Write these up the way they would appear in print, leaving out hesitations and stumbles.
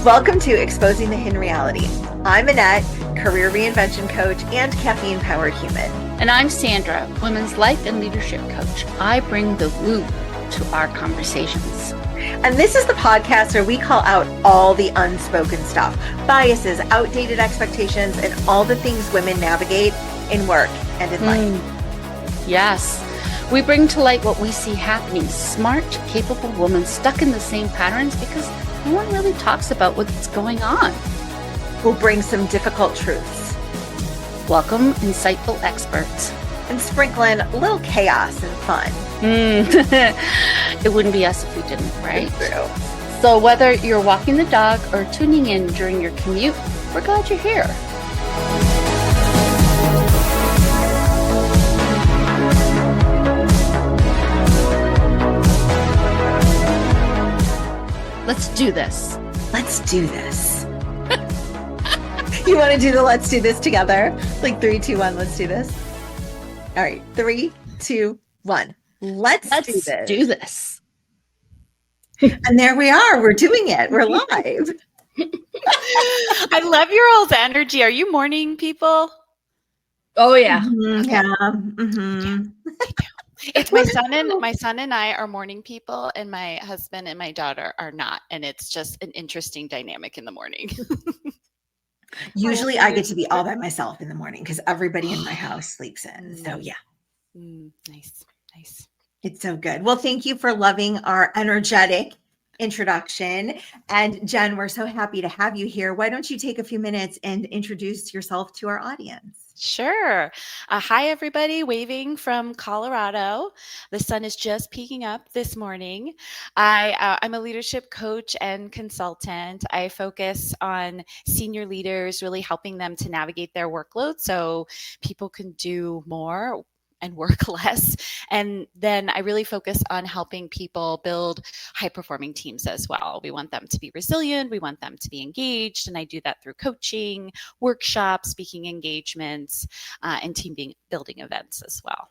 Welcome to Exposing the Hidden Reality. I'm Annette, career reinvention coach and caffeine-powered human. And I'm Sandra, women's life and leadership coach. I bring the woo to our conversations. And this is the podcast where we call out all the unspoken stuff, biases, outdated expectations, and all the things women navigate in work and in life. Yes. We bring to light what we see happening. Smart, capable women stuck in the same patterns because no one really talks about what's going on. We'll bring some difficult truths. Welcome, insightful experts. And sprinkle in a little chaos and fun. It wouldn't be us if we didn't, right? It's true. So whether you're walking the dog or tuning in during your commute, we're glad you're here. Let's do this. Let's do this. You want to do the let's do this together? Like 3, 2, 1, let's do this. All right, 3, 2, 1. Let's do this. And there we are. We're doing it. We're live. I love your all's energy. Are you morning people? Oh yeah. Mm-hmm, yeah. Mm-hmm. It's my son and I are morning people, and my husband and my daughter are not. And it's just an interesting dynamic in the morning. Usually I get to be all by myself in the morning because everybody in my house sleeps in. So yeah. Nice. It's so good. Well, thank you for loving our energetic introduction. And Jen, we're so happy to have you here. Why don't you take a few minutes and introduce yourself to our audience? Sure. Hi, everybody, waving from Colorado. The sun is just peeking up this morning. I'm a leadership coach and consultant. I focus on senior leaders, really helping them to navigate their workload so people can do more and work less. And then I really focus on helping people build high-performing teams as well. We want them to be resilient. We want them to be engaged. And I do that through coaching, workshops, speaking engagements, and team building events as well.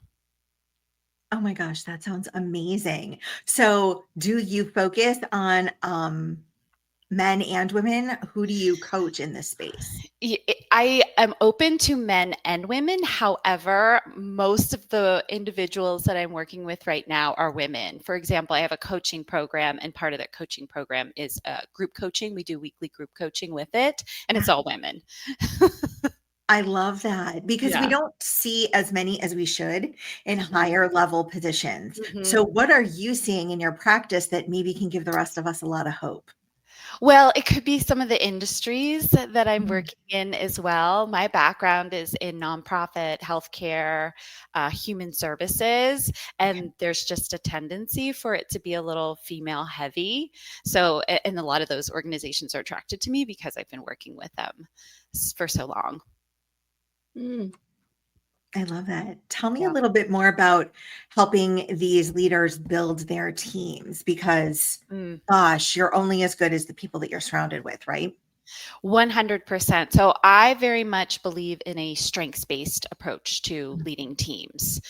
Oh my gosh, that sounds amazing. So do you focus on men and women? Who do you coach in this space? I am open to men and women. However, most of the individuals that I'm working with right now are women. For example, I have a coaching program, and part of that coaching program is group coaching. We do weekly group coaching with it, and it's all women. I love that because we don't see as many as we should in higher level positions. Mm-hmm. So what are you seeing in your practice that maybe can give the rest of us a lot of hope? Well, it could be some of the industries that I'm working in as well. My background is in nonprofit, healthcare, human services, and there's just a tendency for it to be a little female heavy. So, and a lot of those organizations are attracted to me because I've been working with them for so long. I love that. Tell me a little bit more about helping these leaders build their teams because, gosh, you're only as good as the people that you're surrounded with, right? 100%. So I very much believe in a strengths-based approach to leading teams.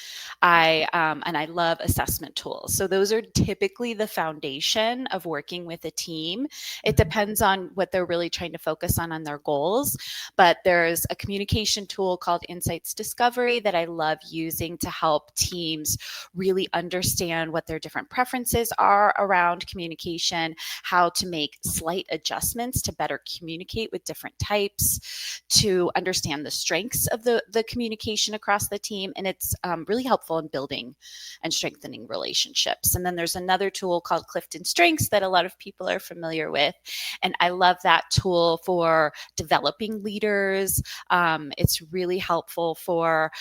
And I love assessment tools. So those are typically the foundation of working with a team. It depends on what they're really trying to focus on their goals. But there's a communication tool called Insights Discovery that I love using to help teams really understand what their different preferences are around communication, how to make slight adjustments to better communicate with different types, to understand the strengths of the communication across the team. And it's really helpful in building and strengthening relationships. And then there's another tool called Clifton Strengths that a lot of people are familiar with. And I love that tool for developing leaders. It's really helpful for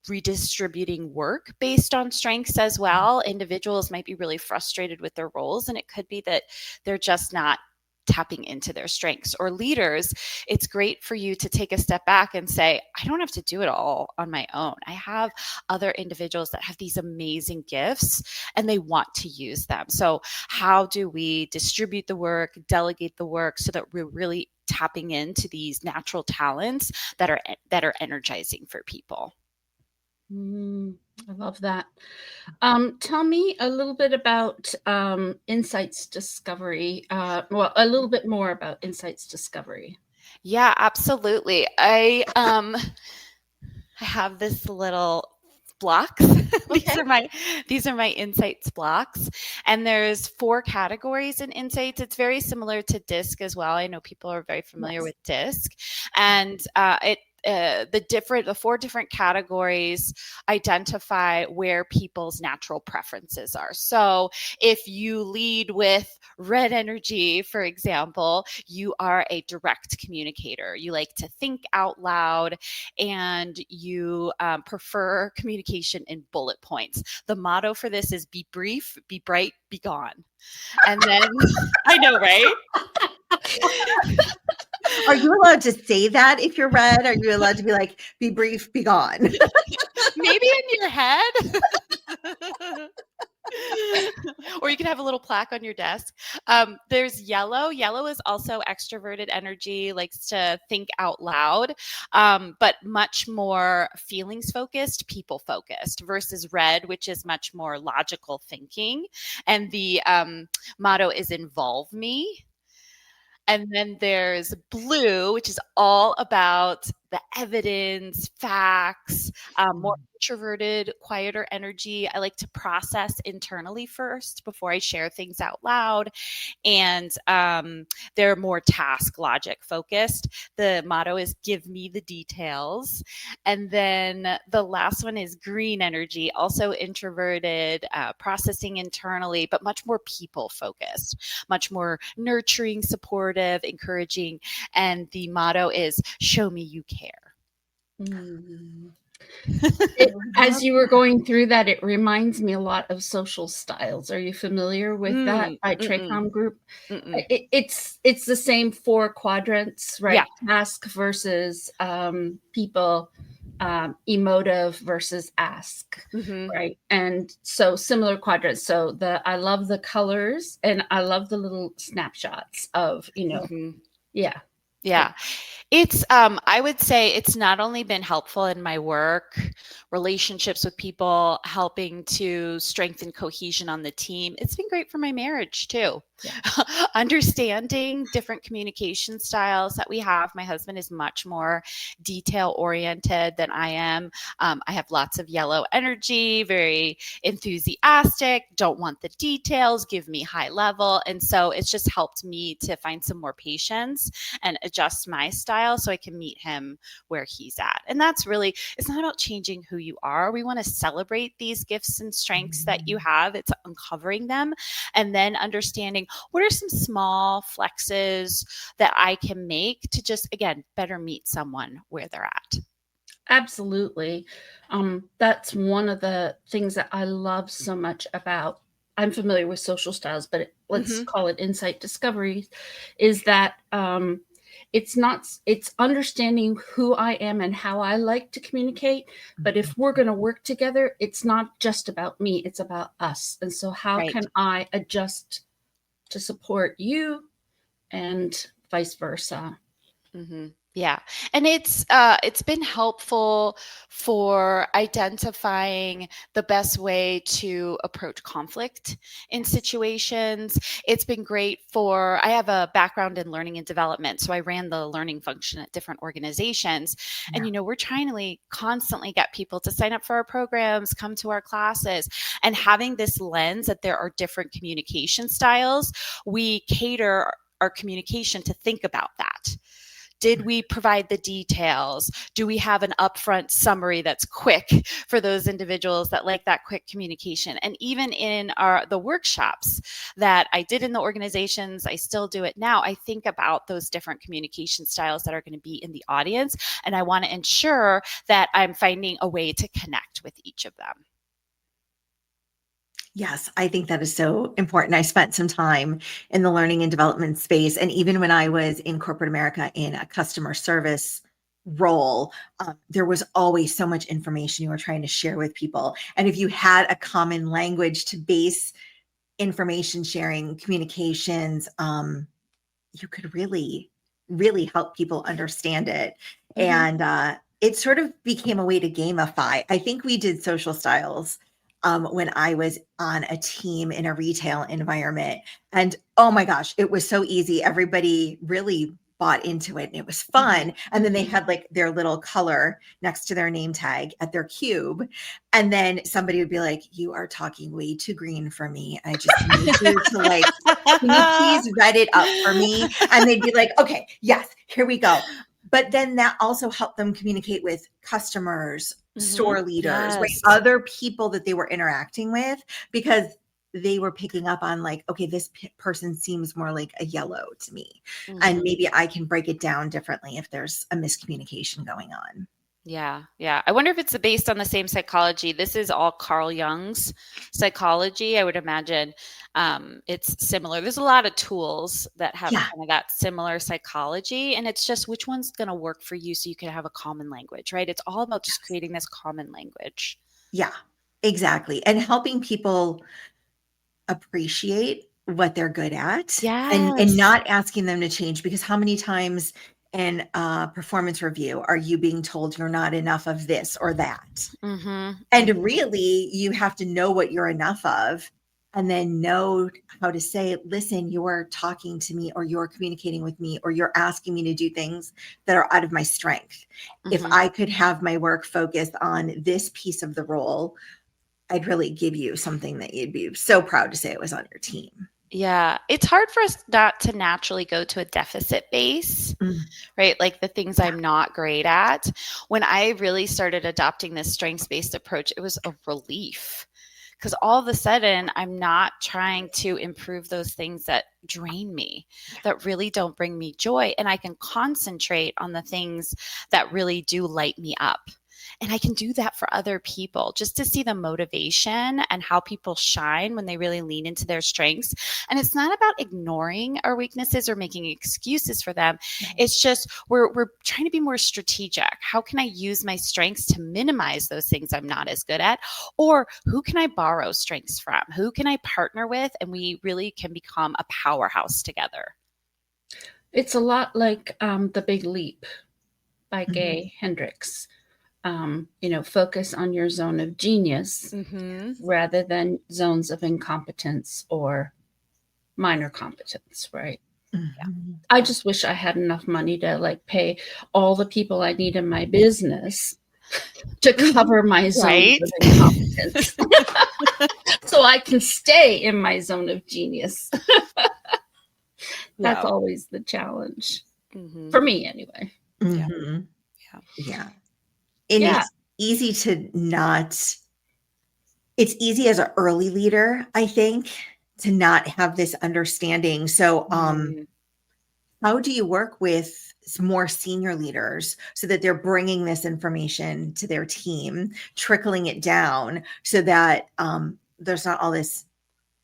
redistributing work based on strengths as well. Individuals might be really frustrated with their roles, and it could be that they're just not tapping into their strengths. Or leaders, it's great for you to take a step back and say, I don't have to do it all on my own. I have other individuals that have these amazing gifts and they want to use them. So how do we distribute the work, delegate the work so that we're really tapping into these natural talents that are energizing for people? I love that. Tell me a little bit about insights discovery. Well, a little bit more about insights discovery. Yeah, absolutely. I have this little blocks. Okay. These are my insights blocks. And there's 4 categories in insights. It's very similar to DISC as well. I know people are very familiar Yes. with DISC. And the 4 different categories identify where people's natural preferences are. So if you lead with red energy, for example, you are a direct communicator. You like to think out loud, and you prefer communication in bullet points. The motto for this is be brief, be bright, be gone. And then I know, right? Are you allowed to say that if you're red? Are you allowed to be like, be brief, be gone? Maybe in your head. Or you can have a little plaque on your desk. There's yellow. Yellow is also extroverted energy, likes to think out loud, but much more feelings focused, people focused, versus red, which is much more logical thinking. And the motto is involve me. And then there's blue, which is all about the evidence, facts, more introverted, quieter energy. I like to process internally first before I share things out loud. And they're more task logic focused. The motto is give me the details. And then the last one is green energy, also introverted, processing internally, but much more people focused, much more nurturing, supportive, encouraging. And the motto is show me you care. As you were going through that, it reminds me a lot of social styles. Are you familiar with that by Tracom Group? It's the same 4 quadrants, right? Yeah. Task versus people, emotive versus ask, right? And so similar quadrants. So I love the colors, and I love the little snapshots of, yeah. Yeah. It's I would say it's not only been helpful in my work, relationships with people, helping to strengthen cohesion on the team. It's been great for my marriage too. Yeah. Understanding different communication styles that we have. My husband is much more detail oriented than I am. I have lots of yellow energy, very enthusiastic, don't want the details, give me high level. And so it's just helped me to find some more patience and adjust my style so I can meet him where he's at. And that's really, it's not about changing who you are. We want to celebrate these gifts and strengths that you have. It's uncovering them and then understanding what are some small flexes that I can make to just, again, better meet someone where they're at. Absolutely. That's one of the things that I love so much about, I'm familiar with social styles, but let's call it insight discovery, is that it's understanding who I am and how I like to communicate. But if we're going to work together, it's not just about me, it's about us. And so how can I adjust to support you and vice versa? Yeah. And it's been helpful for identifying the best way to approach conflict in situations. It's been great I have a background in learning and development. So I ran the learning function at different organizations. And, we're trying to constantly get people to sign up for our programs, come to our classes, and having this lens that there are different communication styles. We cater our communication to think about that. Did we provide the details? Do we have an upfront summary that's quick for those individuals that like that quick communication? And even in the workshops that I did in the organizations, I still do it now. I think about those different communication styles that are going to be in the audience, and I want to ensure that I'm finding a way to connect with each of them. Yes, I think that is so important. I spent some time in the learning and development space. And even when I was in corporate America in a customer service role, there was always so much information you were trying to share with people. And if you had a common language to base information sharing, communications, you could really, really help people understand it. And it sort of became a way to gamify. I think we did social styles when I was on a team in a retail environment. And oh my gosh, it was so easy. Everybody really bought into it and it was fun. And then they had like their little color next to their name tag at their cube. And then somebody would be like, you are talking way too green for me. I just need you to like, can you please read it up for me? And they'd be like, okay, yes, here we go. But then that also helped them communicate with customers, store leaders, right? Other people that they were interacting with, because they were picking up on like, okay, this person seems more like a yellow to me. And maybe I can break it down differently if there's a miscommunication going on. Yeah. Yeah. I wonder if it's based on the same psychology. This is all Carl Jung's psychology. I would imagine it's similar. There's a lot of tools that have kind of that similar psychology, and it's just which one's going to work for you so you can have a common language, right? It's all about just creating this common language. Yeah, exactly. And helping people appreciate what they're good at and not asking them to change, because how many times in a performance review are you being told you're not enough of this or that? And really you have to know what you're enough of and then know how to say, listen, you're talking to me or you're communicating with me or you're asking me to do things that are out of my strength. If I could have my work focused on this piece of the role, I'd really give you something that you'd be so proud to say it was on your team. Yeah. It's hard for us not to naturally go to a deficit base, right? Like the things I'm not great at. When I really started adopting this strengths-based approach, it was a relief because all of a sudden I'm not trying to improve those things that drain me, that really don't bring me joy. And I can concentrate on the things that really do light me up. And I can do that for other people just to see the motivation and how people shine when they really lean into their strengths. And it's not about ignoring our weaknesses or making excuses for them. It's just we're trying to be more strategic. How can I use my strengths to minimize those things I'm not as good at? Or who can I borrow strengths from? Who can I partner with? And we really can become a powerhouse together. It's a lot like The Big Leap by Gay Hendricks. Focus on your zone of genius rather than zones of incompetence or minor competence, right? I just wish I had enough money to like pay all the people I need in my business to cover my zone of incompetence. So I can stay in my zone of genius. That's always the challenge for me anyway. Yeah. And it's easy to not, it's easy as an early leader, I think, to not have this understanding. So how do you work with more senior leaders so that they're bringing this information to their team, trickling it down so that there's not all this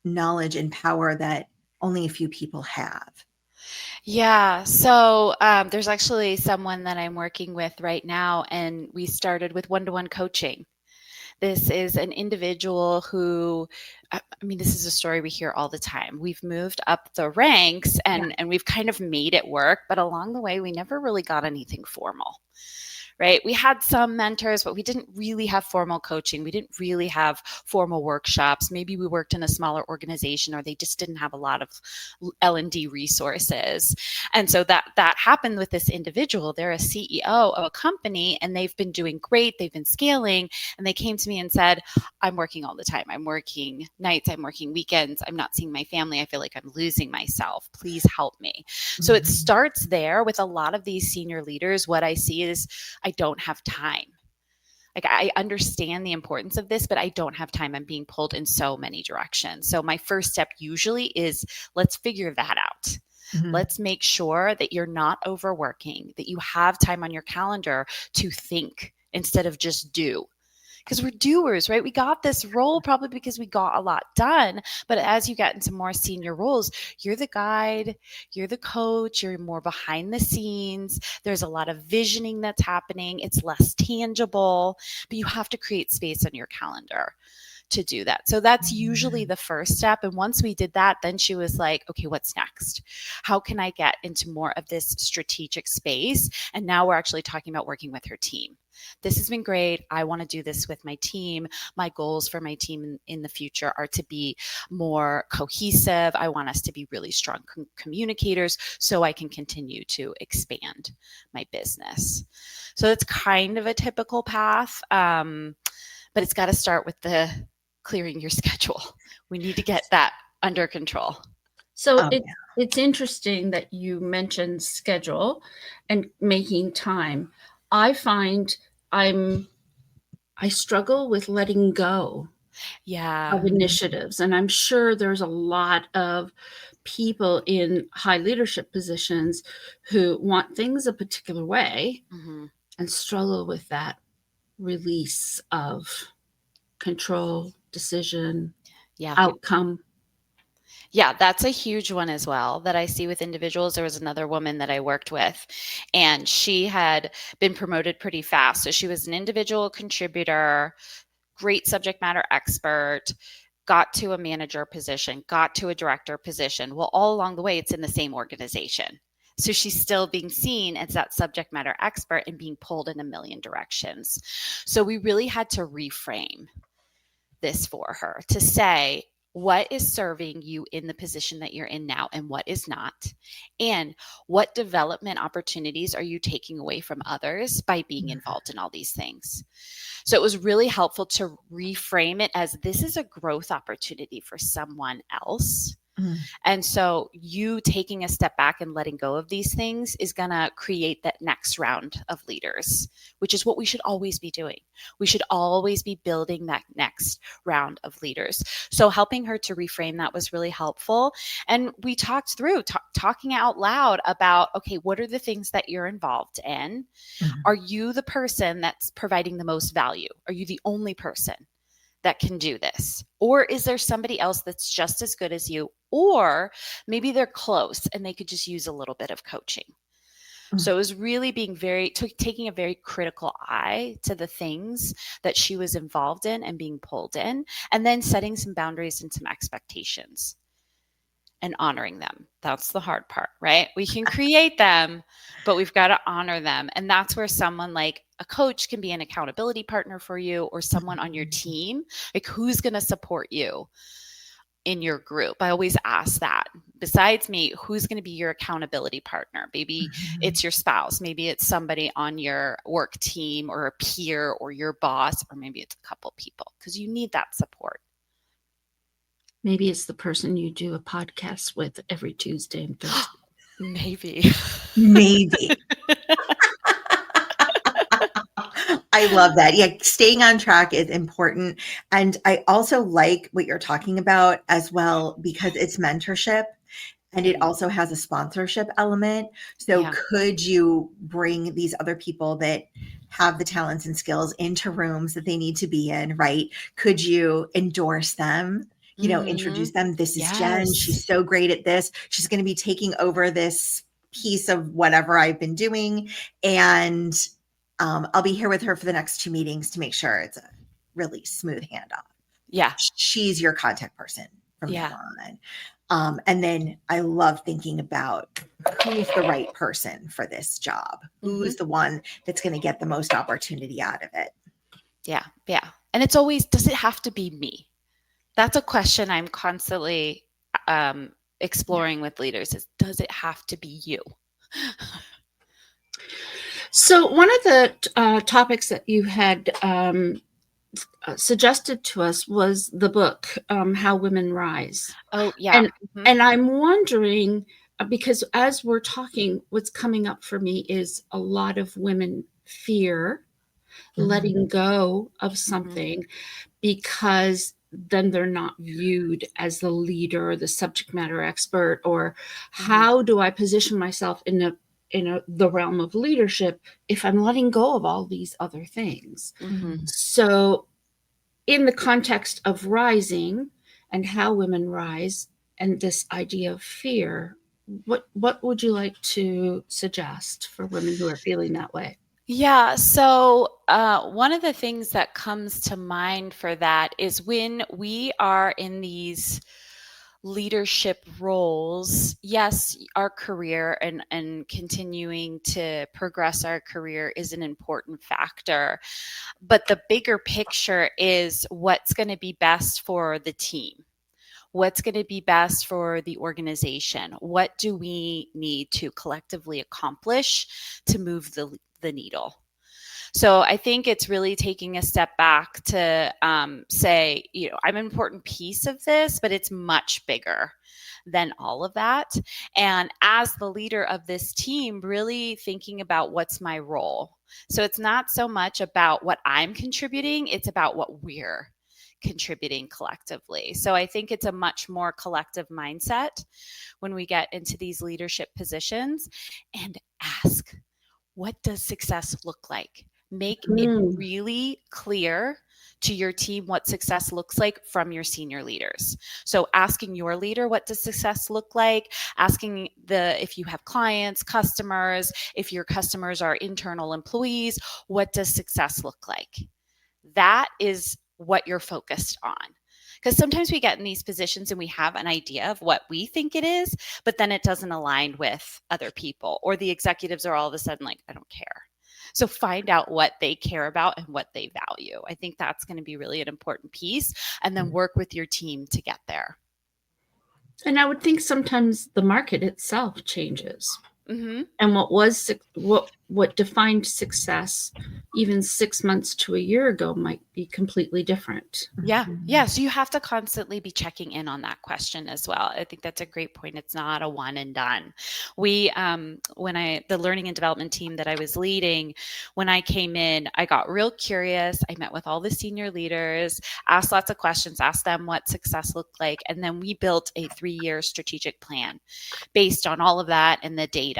knowledge and power that only a few people have? Yeah. So there's actually someone that I'm working with right now, and we started with one-to-one coaching. This is an individual who, this is a story we hear all the time. We've moved up the ranks and we've kind of made it work, but along the way, we never really got anything formal. Right? We had some mentors, but we didn't really have formal coaching. We didn't really have formal workshops. Maybe we worked in a smaller organization or they just didn't have a lot of L&D resources. And so that happened with this individual. They're a CEO of a company and they've been doing great. They've been scaling. And they came to me and said, I'm working all the time. I'm working nights. I'm working weekends. I'm not seeing my family. I feel like I'm losing myself. Please help me. So it starts there with a lot of these senior leaders. What I see is I don't have time. Like I understand the importance of this, but I don't have time. I'm being pulled in so many directions. So my first step usually is let's figure that out. Let's make sure that you're not overworking, that you have time on your calendar to think instead of just do. Because we're doers, right? We got this role probably because we got a lot done. But as you get into more senior roles, you're the guide, you're the coach, you're more behind the scenes. There's a lot of visioning that's happening. It's less tangible, but you have to create space on your calendar to do that. So that's usually the first step. And once we did that, then she was like, okay, what's next? How can I get into more of this strategic space? And now we're actually talking about working with her team. This has been great. I want to do this with my team. My goals for my team in the future are to be more cohesive. I want us to be really strong communicators so I can continue to expand my business. So it's kind of a typical path, but it's got to start with the clearing your schedule. We need to get that under control. So it's interesting that you mentioned schedule and making time. I find I struggle with letting go of initiatives. And I'm sure there's a lot of people in high leadership positions who want things a particular way and struggle with that release of control, decision, outcome. Yeah, that's a huge one as well that I see with individuals. There was another woman that I worked with, and she had been promoted pretty fast. So she was an individual contributor, great subject matter expert, got to a manager position, got to a director position. Well, all along the way, it's in the same organization. So she's still being seen as that subject matter expert and being pulled in a million directions. So we really had to reframe this for her to say, what is serving you in the position that you're in now and what is not? And what development opportunities are you taking away from others by being involved in all these things? So it was really helpful to reframe it as this is a growth opportunity for someone else. And so you taking a step back and letting go of these things is going to create that next round of leaders, which is what we should always be doing. We should always be building that next round of leaders. So helping her to reframe that was really helpful. And we talked through talking out loud about, okay, what are the things that you're involved in? Are you the person that's providing the most value? Are you the only person that can do this? Or is there somebody else that's just as good as you? Or maybe they're close and they could just use a little bit of coaching. So it was really being taking a very critical eye to the things that she was involved in and being pulled in, and then setting some boundaries and some expectations and honoring them. That's the hard part, right? We can create them, but we've got to honor them. And that's where someone like a coach can be an accountability partner for you, or someone on your team, like who's going to support you in your group. I always ask that. Besides me, who's going to be your accountability partner? Maybe it's your spouse. Maybe it's somebody on your work team or a peer or your boss, or maybe it's a couple people, because you need that support. Maybe it's the person you do a podcast with every Tuesday and Thursday. Maybe. I love that. Yeah, staying on track is important. And I also like what you're talking about as well, because it's mentorship and it also has a sponsorship element. So could you bring these other people that have the talents and skills into rooms that they need to be in, right? Could you endorse them? Introduce them. This is Jen. She's so great at this. She's going to be taking over this piece of whatever I've been doing. And I'll be here with her for the next 2 meetings to make sure it's a really smooth handoff. Yeah. She's your contact person from now on. And then I love thinking about who's the right person for this job. Who's the one that's going to get the most opportunity out of it? Yeah. Yeah. And it's always, does it have to be me? That's a question I'm constantly exploring with leaders is, does it have to be you? So one of the topics that you had suggested to us was the book, How Women Rise. Oh, yeah. And I'm wondering, because as we're talking, what's coming up for me is a lot of women fear letting go of something because then they're not viewed as the leader or the subject matter expert, or how do I position myself in the realm of leadership if I'm letting go of all these other things? So in the context of rising and how women rise and this idea of fear, what would you like to suggest for women who are feeling that way? Yeah. So one of the things that comes to mind for that is when we are in these leadership roles, yes, our career and continuing to progress our career is an important factor. But the bigger picture is what's going to be best for the team. What's going to be best for the organization? What do we need to collectively accomplish to move the needle? So I think it's really taking a step back to say, I'm an important piece of this, but it's much bigger than all of that. And as the leader of this team, really thinking about what's my role. So it's not so much about what I'm contributing, it's about what we're contributing collectively. So I think it's a much more collective mindset when we get into these leadership positions, and ask, what does success look like? Make it really clear to your team what success looks like from your senior leaders. So asking your leader, what does success look like? Asking if you have clients, customers, if your customers are internal employees, what does success look like? That is what you're focused on. Because sometimes we get in these positions and we have an idea of what we think it is, but then it doesn't align with other people, or the executives are all of a sudden like, I don't care. So find out what they care about and what they value. I think that's going to be really an important piece, and then work with your team to get there. And I would think sometimes the market itself changes. Mm-hmm. And what defined success even 6 months to a year ago might be completely different. Yeah. So you have to constantly be checking in on that question as well. I think that's a great point. It's not a one and done. We, the learning and development team that I was leading, when I came in, I got real curious. I met with all the senior leaders, asked lots of questions, asked them what success looked like. And then we built a 3-year strategic plan based on all of that and the data.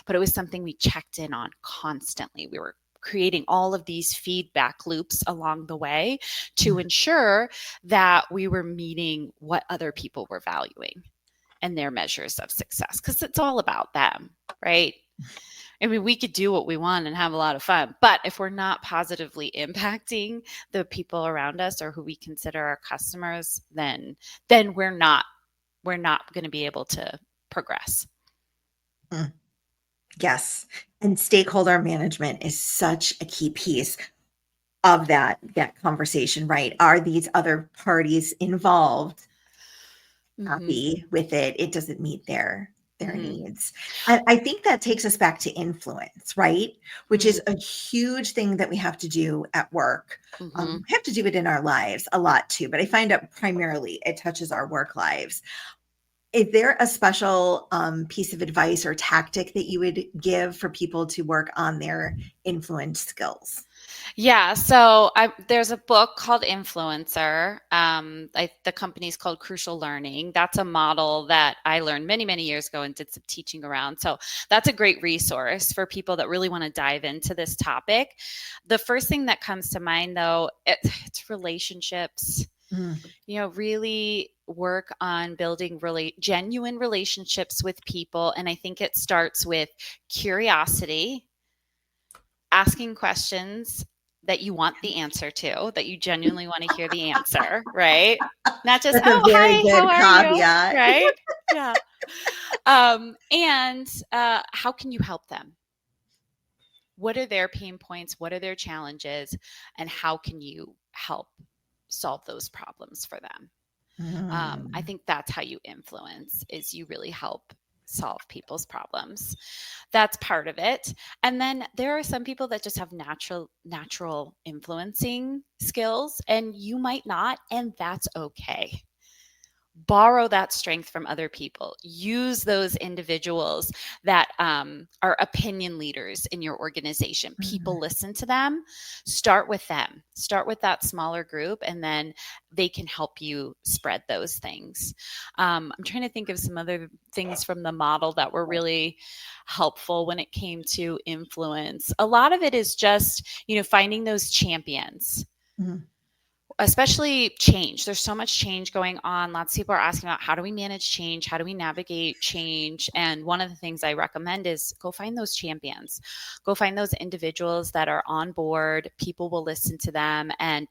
But it was something we checked in on constantly. We were creating all of these feedback loops along the way to ensure that we were meeting what other people were valuing and their measures of success, because it's all about them, right? I mean, we could do what we want and have a lot of fun, but if we're not positively impacting the people around us or who we consider our customers, then we're not going to be able to progress. Yes. And stakeholder management is such a key piece of that conversation, right? Are these other parties involved happy with it? It doesn't meet their needs. I think that takes us back to influence, right? Which is a huge thing that we have to do at work. We have to do it in our lives a lot too, but I find out primarily it touches our work lives. Is there a special piece of advice or tactic that you would give for people to work on their influence skills? Yeah. So there's a book called Influencer. The company's called Crucial Learning. That's a model that I learned many, many years ago and did some teaching around. So that's a great resource for people that really want to dive into this topic. The first thing that comes to mind, though, it's relationships. Really work on building genuine relationships with people. And I think it starts with curiosity, asking questions that you want the answer to, that you genuinely want to hear the answer, right? Not just, That's a very hi, good how are you? caveat. Right? Yeah. And how can you help them? What are their pain points? What are their challenges? And how can you help solve those problems for them? I think that's how you influence, is you really help solve people's problems. That's part of it. And then there are some people that just have natural influencing skills, and you might not, and that's okay. Borrow that strength from other people. Use those individuals that are opinion leaders in your organization. People listen to them. Start with them. Start with that smaller group, and then they can help you spread those things. I'm trying to think of some other things from the model that were really helpful when it came to influence. A lot of it is just, finding those champions. especially change. There's so much change going on. Lots of people are asking about how do we manage change? How do we navigate change? And one of the things I recommend is go find those champions. Go find those individuals that are on board. People will listen to them and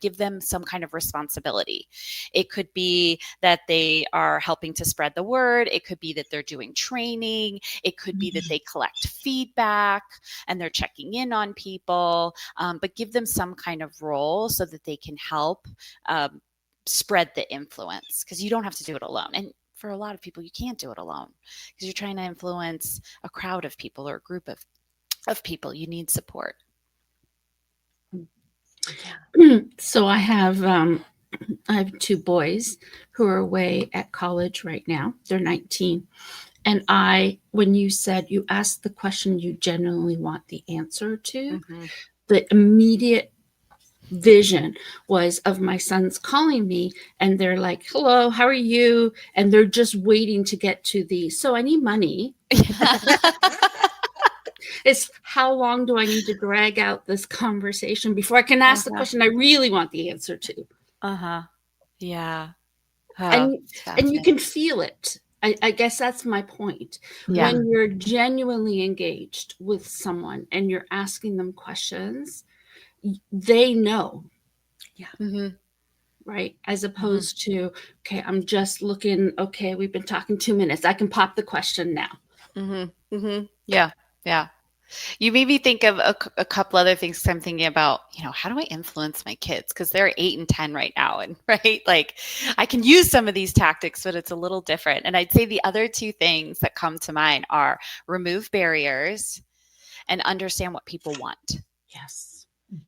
give them some kind of responsibility. It could be that they are helping to spread the word. It could be that they're doing training. It could be that they collect feedback and they're checking in on people, but give them some kind of role so that they can help spread the influence, because you don't have to do it alone. And for a lot of people, you can't do it alone because you're trying to influence a crowd of people or a group of people. You need support. So I have 2 boys who are away at college right now. They're 19. And when you said you asked the question you genuinely want the answer to, the immediate vision was of my sons calling me and they're like, hello, how are you? And they're just waiting to get to so I need money. It's how long do I need to drag out this conversation before I can ask the question I really want the answer to? Yeah. And you can feel it. I guess that's my point. Yeah. When you're genuinely engaged with someone and you're asking them questions, they know. Yeah. Right. As opposed to, okay, I'm just looking, okay, we've been talking 2 minutes. I can pop the question now. Yeah. Yeah. You made me think of a couple other things. I'm thinking about, how do I influence my kids? Because they're 8 and 10 right now. And right, like I can use some of these tactics, but it's a little different. And I'd say the other 2 things that come to mind are remove barriers and understand what people want. Yes.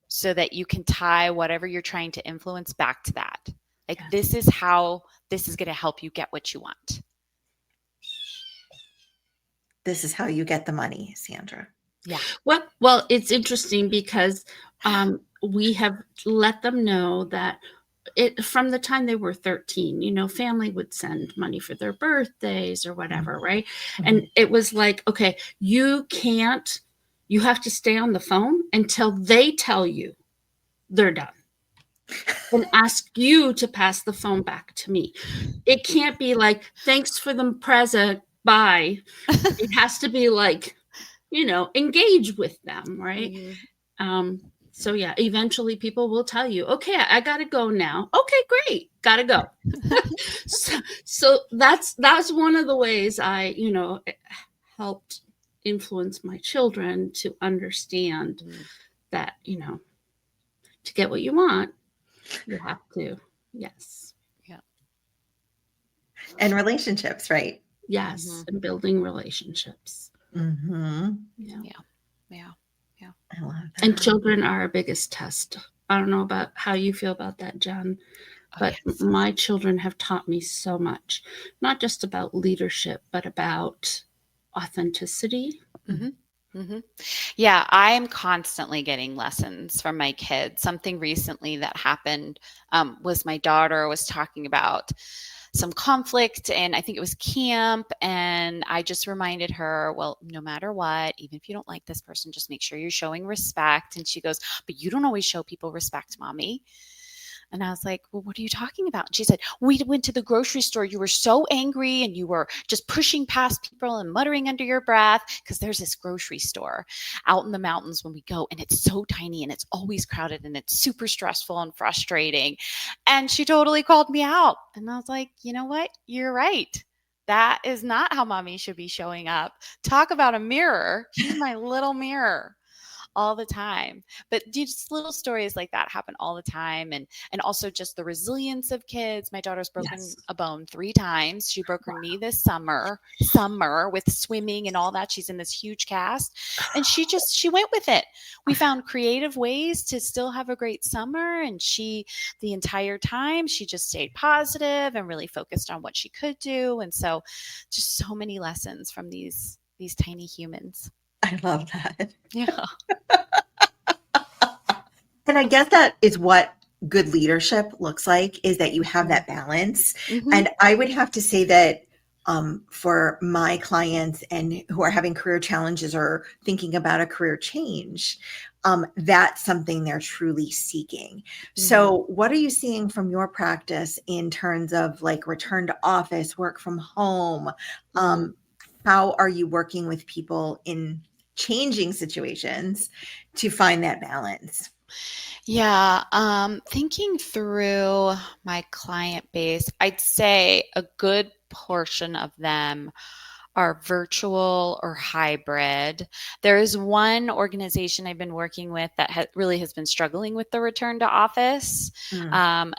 So that you can tie whatever you're trying to influence back to that. Like, this is how this is going to help you get what you want. This is how you get the money, Sandra. Yeah. Well, it's interesting because we have let them know that from the time they were 13, family would send money for their birthdays or whatever, right? And it was like, okay, you have to stay on the phone until they tell you they're done and ask you to pass the phone back to me. It can't be like, thanks for the present, bye. It has to be like, engage with them, right? So yeah, eventually people will tell you, okay, I gotta go now. Okay, great, gotta go. so that's one of the ways I, helped influence my children to understand that, to get what you want, you have to. Yes. Yeah. And relationships, right? Yes. And building relationships. Yeah. I love that. And children are our biggest test. I don't know about how you feel about that, Jen, but my children have taught me so much, not just about leadership, but about authenticity. Yeah, I'm constantly getting lessons from my kids. Something recently that happened was my daughter was talking about some conflict, and I think it was camp, and I just reminded her, well, no matter what, even if you don't like this person, just make sure you're showing respect. And she goes, but you don't always show people respect, Mommy. And I was like, well, what are you talking about? And she said, we went to the grocery store. You were so angry and you were just pushing past people and muttering under your breath, because there's this grocery store out in the mountains when we go, and it's so tiny and it's always crowded and it's super stressful and frustrating. And she totally called me out. And I was like, you know what? You're right. That is not how Mommy should be showing up. Talk about a mirror. She's my little mirror. All the time. But just little stories like that happen all the time. And also just the resilience of kids. My daughter's broken a bone 3 times. She broke her knee this summer with swimming and all that. She's in this huge cast, and she went with it. We found creative ways to still have a great summer. And the entire time, she just stayed positive and really focused on what she could do. And so just so many lessons from these tiny humans. I love that. Yeah. And I guess that is what good leadership looks like, is that you have that balance. And I would have to say that for my clients and who are having career challenges or thinking about a career change, that's something they're truly seeking. So what are you seeing from your practice in terms of like return to office, work from home? How are you working with people in changing situations to find that balance? Yeah, thinking through my client base, I'd say a good portion of them are virtual or hybrid. There is one organization I've been working with that really has been struggling with the return to office.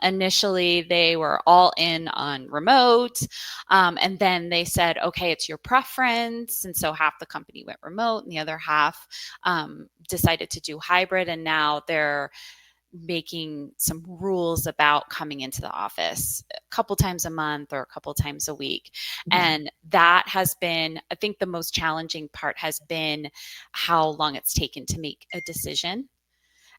Initially, they were all in on remote, and then they said, okay, it's your preference. And so half the company went remote and the other half decided to do hybrid. And now they're making some rules about coming into the office a couple times a month or a couple times a week. And that has been, I think the most challenging part has been how long it's taken to make a decision.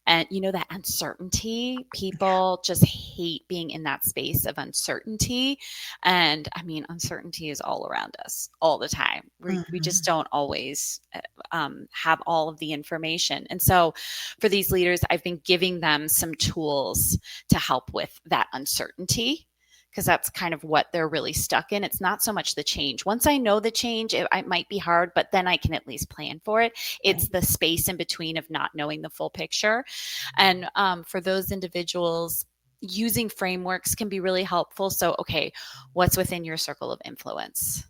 And that uncertainty, people just hate being in that space of uncertainty. And I mean, uncertainty is all around us all the time. We just don't always have all of the information. And so for these leaders, I've been giving them some tools to help with that uncertainty, because that's kind of what they're really stuck in. It's not so much the change. Once I know the change, it might be hard, but then I can at least plan for it. It's the space in between of not knowing the full picture. And for those individuals, using frameworks can be really helpful. So, okay, what's within your circle of influence?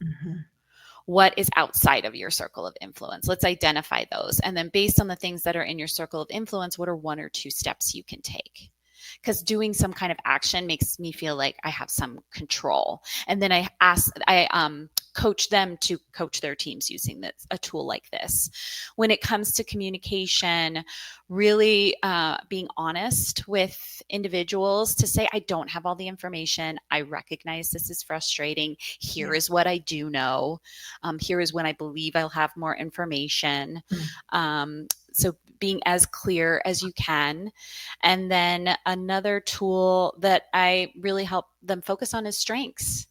What is outside of your circle of influence? Let's identify those. And then based on the things that are in your circle of influence, what are 1 or 2 steps you can take? Because doing some kind of action makes me feel like I have some control. And then I coach them to coach their teams using a tool like this. When it comes to communication, really being honest with individuals to say, I don't have all the information. I recognize this is frustrating. Here is what I do know. Here is when I believe I'll have more information. So being as clear as you can. And then another tool that I really help them focus on is strengths.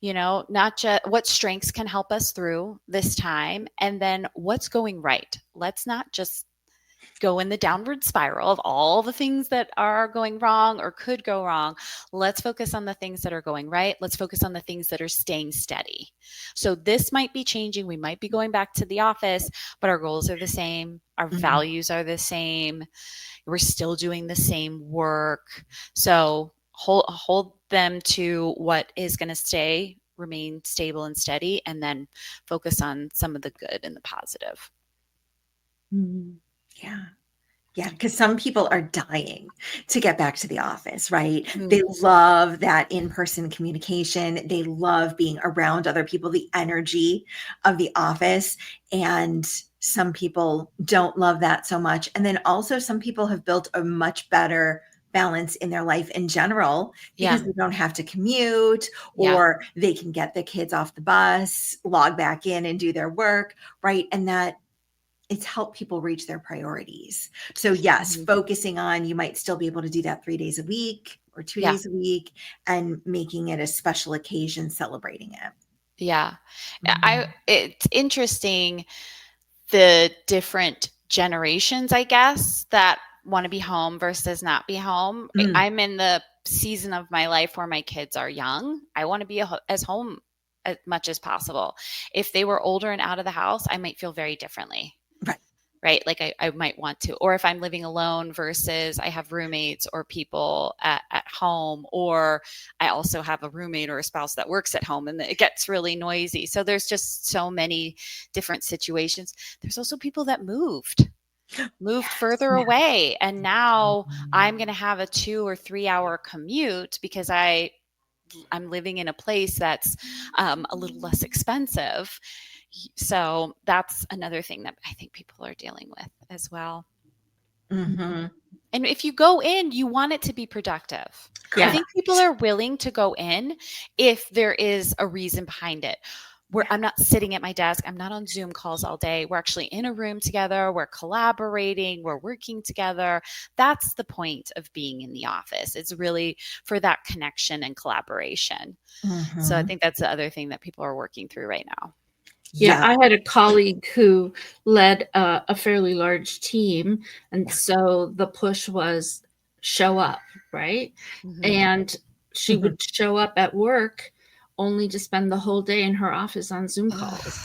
Not just what strengths can help us through this time, and then what's going right. Let's not just go in the downward spiral of all the things that are going wrong or could go wrong. Let's focus on the things that are going right. Let's focus on the things that are staying steady. So this might be changing. We might be going back to the office, but our goals are the same. Our values are the same. We're still doing the same work. So hold them to what is going to remain stable and steady, and then focus on some of the good and the positive. Yeah, because some people are dying to get back to the office, right? They love that in-person communication. They love being around other people, the energy of the office. And some people don't love that so much. And then also some people have built a much better balance in their life in general because they don't have to commute, or they can get the kids off the bus, log back in and do their work, right? And that it's helped people reach their priorities. So yes, focusing on, you might still be able to do that 3 days a week or 2 days a week, and making it a special occasion, celebrating it. Yeah. It's interesting, the different generations, I guess, that want to be home versus not be home. I'm in the season of my life where my kids are young. I want to be as home as much as possible. If they were older and out of the house, I might feel very differently. Right? Like I might want to, or if I'm living alone versus I have roommates or people at home, or I also have a roommate or a spouse that works at home and it gets really noisy. So there's just so many different situations. There's also people that moved further away. And now I'm going to have a 2 or 3 hour commute because I'm living in a place that's a little less expensive. So that's another thing that I think people are dealing with as well. And if you go in, you want it to be productive. I think people are willing to go in if there is a reason behind it. I'm not sitting at my desk. I'm not on Zoom calls all day. We're actually in a room together. We're collaborating. We're working together. That's the point of being in the office. It's really for that connection and collaboration. Mm-hmm. So I think that's the other thing that people are working through right now. Yeah, I had a colleague who led a fairly large team. And so the push was show up, right? Mm-hmm. And she would show up at work only to spend the whole day in her office on Zoom calls.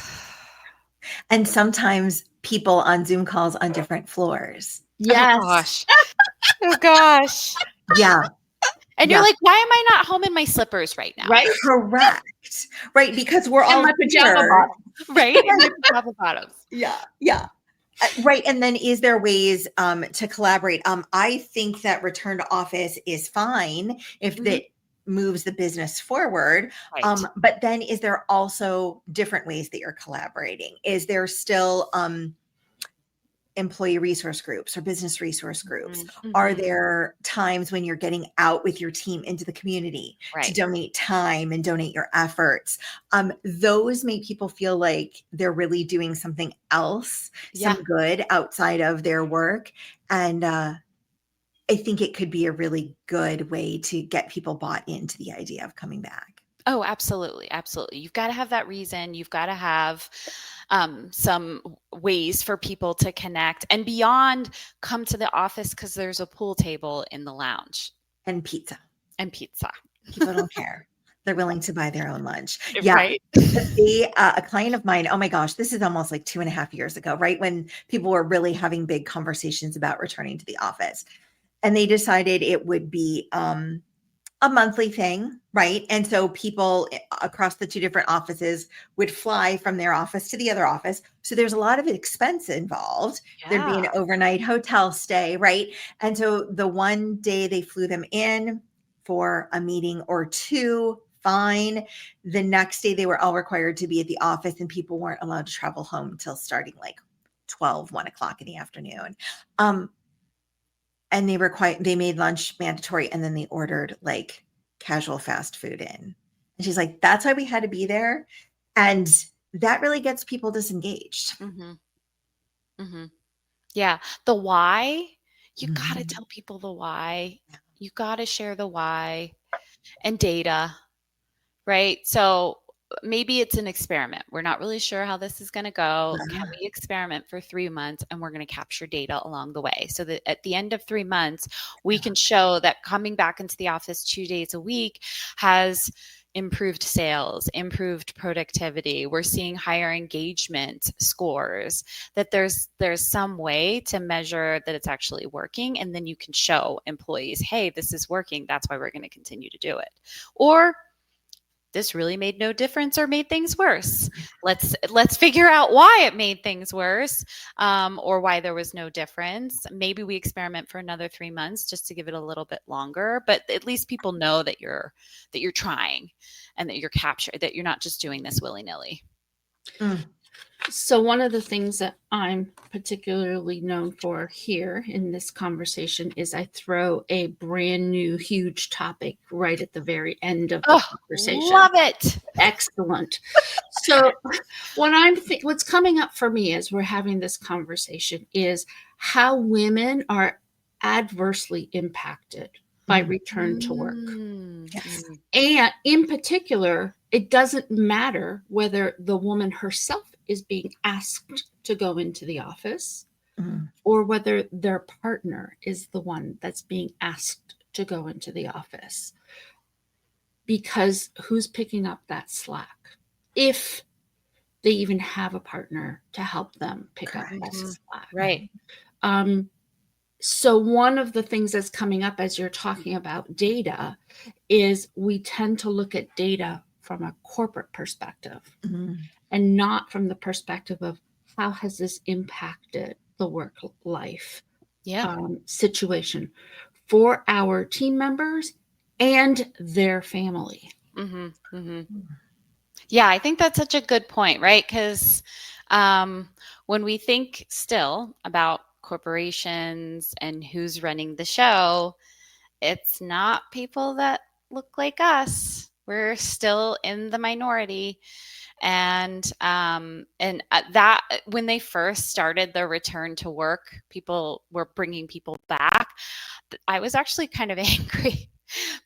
And sometimes people on Zoom calls on different floors. Yes. Oh, gosh. Oh, gosh. Yeah. And you're like, why am I not home in my slippers right now? Right. Correct. Right. Because we're all in my pajama bottoms. Right. In my pajama bottoms. Yeah. Yeah. Right. And then is there ways to collaborate? I think that return to office is fine if that moves the business forward. Right. But then is there also different ways that you're collaborating? Is there still employee resource groups or business resource groups? Are there times when you're getting out with your team into the community to donate time and donate your efforts? Those make people feel like they're really doing something else, some good outside of their work. And I think it could be a really good way to get people bought into the idea of coming back. Oh, absolutely. Absolutely. You've got to have that reason. You've got to have some ways for people to connect and beyond come to the office because there's a pool table in the lounge. And pizza. People don't care. They're willing to buy their own lunch. Yeah. Right. A client of mine, oh my gosh, this is almost like 2.5 years ago, right? When people were really having big conversations about returning to the office. And they decided it would be a monthly thing, right? And so people across the two different offices would fly from their office to the other office. So there's a lot of expense involved. Yeah. There'd be an overnight hotel stay, right? And so the one day they flew them in for a meeting or two, fine. The next day they were all required to be at the office and people weren't allowed to travel home until starting like 1 o'clock in the afternoon. And they made lunch mandatory and then they ordered like casual fast food in. And she's like, that's why we had to be there. And that really gets people disengaged. Yeah. The why, you got to tell people the why. You got to share the why and data, right? So maybe it's an experiment. We're not really sure how this is going to go. Can we experiment for 3 months and we're going to capture data along the way so that at the end of 3 months, we can show that coming back into the office 2 days a week has improved sales, improved productivity. We're seeing higher engagement scores, that there's some way to measure that it's actually working. And then you can show employees, hey, this is working. That's why we're going to continue to do it. Or this really made no difference or made things worse. Let's figure out why it made things worse, or why there was no difference. Maybe we experiment for another 3 months just to give it a little bit longer, but at least people know that you're trying and that you're captured, that you're not just doing this willy-nilly. So one of the things that I'm particularly known for here in this conversation is I throw a brand new huge topic right at the very end of the conversation. Love it. Excellent. So what's coming up for me as we're having this conversation is how women are adversely impacted by return to work. Yes. And in particular, it doesn't matter whether the woman herself is being asked to go into the office or whether their partner is the one that's being asked to go into the office. Because who's picking up that slack? If they even have a partner to help them pick up that slack. Right. So one of the things that's coming up as you're talking about data is we tend to look at data from a corporate perspective and not from the perspective of how has this impacted the work life situation for our team members and their family. Yeah, I think that's such a good point, right? Because when we think still about corporations and who's running the show, it's not people that look like us. We're still in the minority. And that when they first started the return to work, people were bringing people back. I was actually kind of angry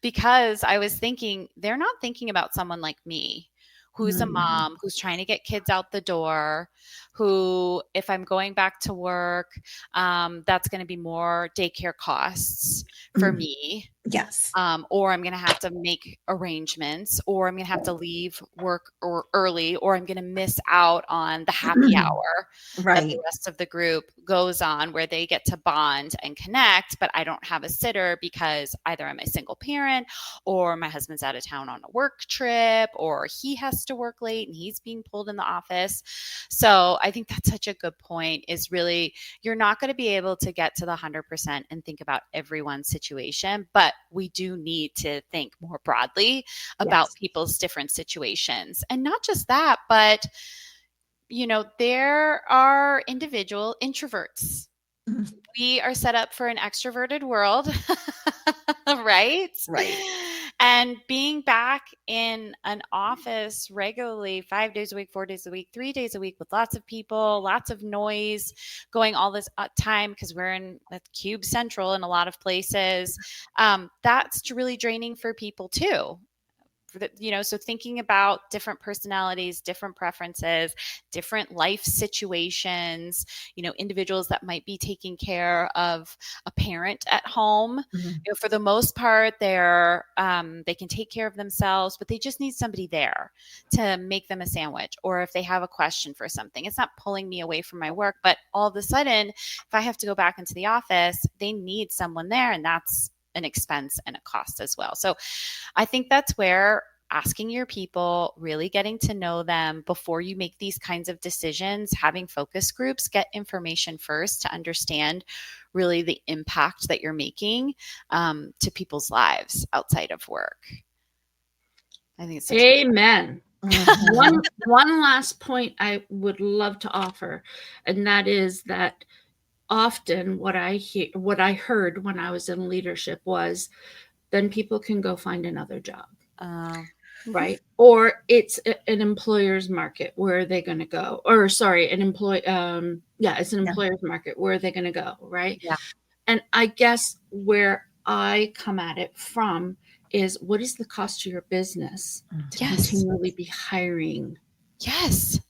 because I was thinking they're not thinking about someone like me, who's a mom, who's trying to get kids out the door, who, if I'm going back to work, that's going to be more daycare costs for me. Yes. Or I'm going to have to make arrangements, or I'm going to have to leave work or early, or I'm going to miss out on the happy hour that the rest of the group goes on, where they get to bond and connect, but I don't have a sitter because either I'm a single parent, or my husband's out of town on a work trip, or he has to work late and he's being pulled in the office. So I think that's such a good point, is really, you're not going to be able to get to the 100% and think about everyone's situation, but we do need to think more broadly about people's different situations. And not just that, but, there are individual introverts. We are set up for an extroverted world, right? Right. And being back in an office regularly, 5 days a week, 4 days a week, 3 days a week, with lots of people, lots of noise going all this time, because we're in Cube Central in a lot of places, that's really draining for people too. So thinking about different personalities, different preferences, different life situations, individuals that might be taking care of a parent at home. For the most part, they can take care of themselves, but they just need somebody there to make them a sandwich, or if they have a question for something. It's not pulling me away from my work, but all of a sudden, if I have to go back into the office, they need someone there, and that's an expense and a cost as well. So I think that's where asking your people, really getting to know them before you make these kinds of decisions, having focus groups, get information first to understand really the impact that you're making to people's lives outside of work. I think it's amen. One last point I would love to offer, and that is that often what I heard when I was in leadership was, then people can go find another job. Right. Or it's an employer's market. Where are they going to go? Or sorry, it's an employer's market. Where are they going to go? Right. Yeah. And I guess where I come at it from is, what is the cost to your business to continually be hiring? Yes.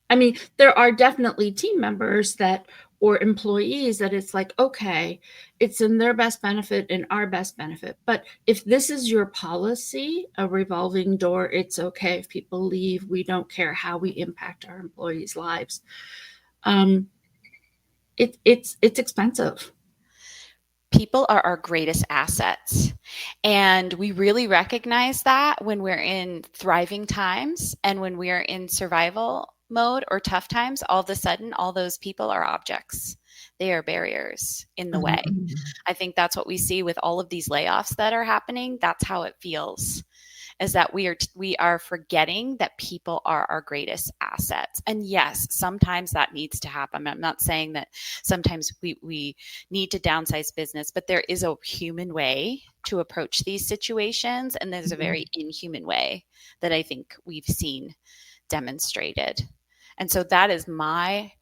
I mean, there are definitely team members or employees that it's like, okay, it's in their best benefit and our best benefit. But if this is your policy, a revolving door, it's okay if people leave. We don't care how we impact our employees' lives. It's expensive. People are our greatest assets. And we really recognize that when we're in thriving times, and when we are in survival mode or tough times, all of a sudden, all those people are objects. They are barriers in the way. I think that's what we see with all of these layoffs that are happening. That's how it feels, is that we are forgetting that people are our greatest assets. And yes, sometimes that needs to happen. I'm not saying that sometimes we need to downsize business, but there is a human way to approach these situations. And there's a very inhuman way that I think we've seen demonstrated. And so that is my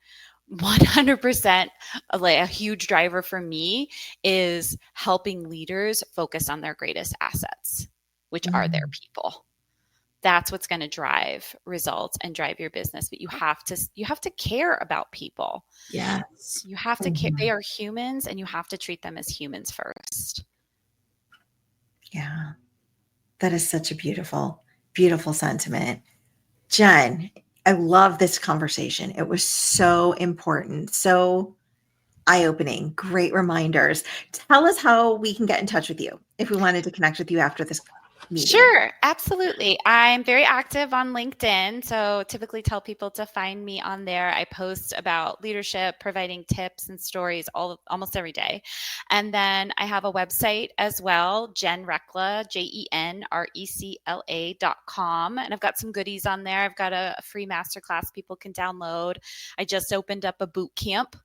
100% a huge driver for me, is helping leaders focus on their greatest assets, which are their people. That's what's going to drive results and drive your business. But you have to care about people. Yes. You have to care. They are humans, and you have to treat them as humans first. Yeah. That is such a beautiful, beautiful sentiment. Jen, I love this conversation. It was so important, so eye-opening, great reminders. Tell us how we can get in touch with you if we wanted to connect with you after this meeting. Sure, absolutely. I'm very active on LinkedIn, so typically tell people to find me on there. I post about leadership, providing tips and stories almost every day. And then I have a website as well, Jen Recla, JenRecla.com. And I've got some goodies on there. I've got a free masterclass people can download. I just opened up a boot camp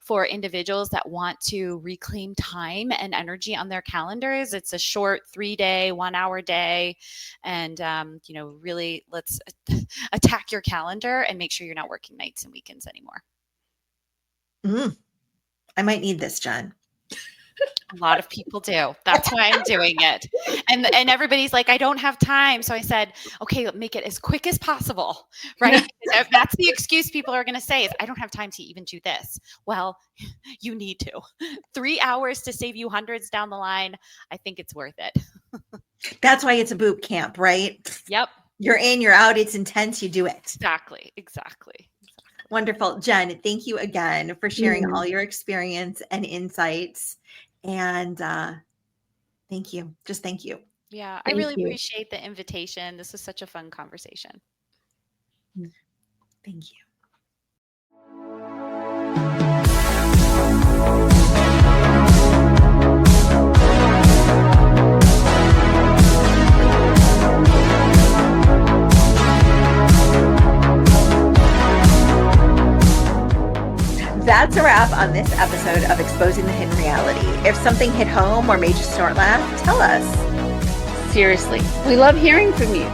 for individuals that want to reclaim time and energy on their calendars. It's a short 3-day, 1-hour day, and really let's attack your calendar and make sure you're not working nights and weekends anymore. I might need this, Jen. A lot of people do. That's why I'm doing it. And everybody's like, I don't have time. So I said, okay, make it as quick as possible, right? That's the excuse people are going to say is, I don't have time to even do this. Well, you need to. 3 hours to save you hundreds down the line. I think it's worth it. That's why it's a boot camp, right? Yep. You're in, you're out. It's intense. You do it. Exactly. Wonderful. Jen, thank you again for sharing all your experience and insights. And thank you. Just thank you. Yeah, I really appreciate the invitation. This was such a fun conversation. Thank you. That's a wrap on this episode of Exposing the Hidden Reality. If something hit home or made you snort laugh, tell us. Seriously, we love hearing from you.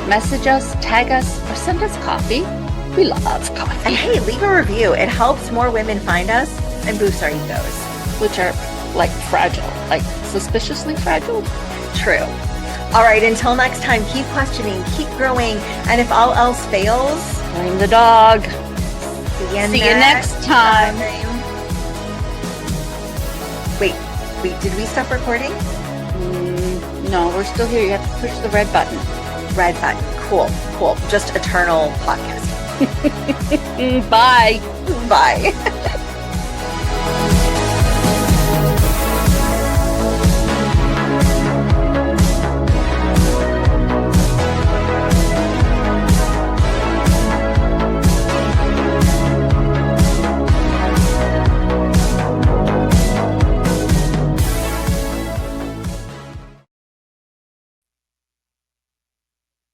Message us, tag us, or send us coffee. We love coffee. And hey, leave a review. It helps more women find us and boosts our egos. Which are like fragile, like suspiciously fragile. True. All right, until next time, keep questioning, keep growing, and if all else fails, blame the dog. See you next time. Wait, did we stop recording? No, we're still here. You have to push the red button. Red button. Cool. Just eternal podcast. Bye. Bye.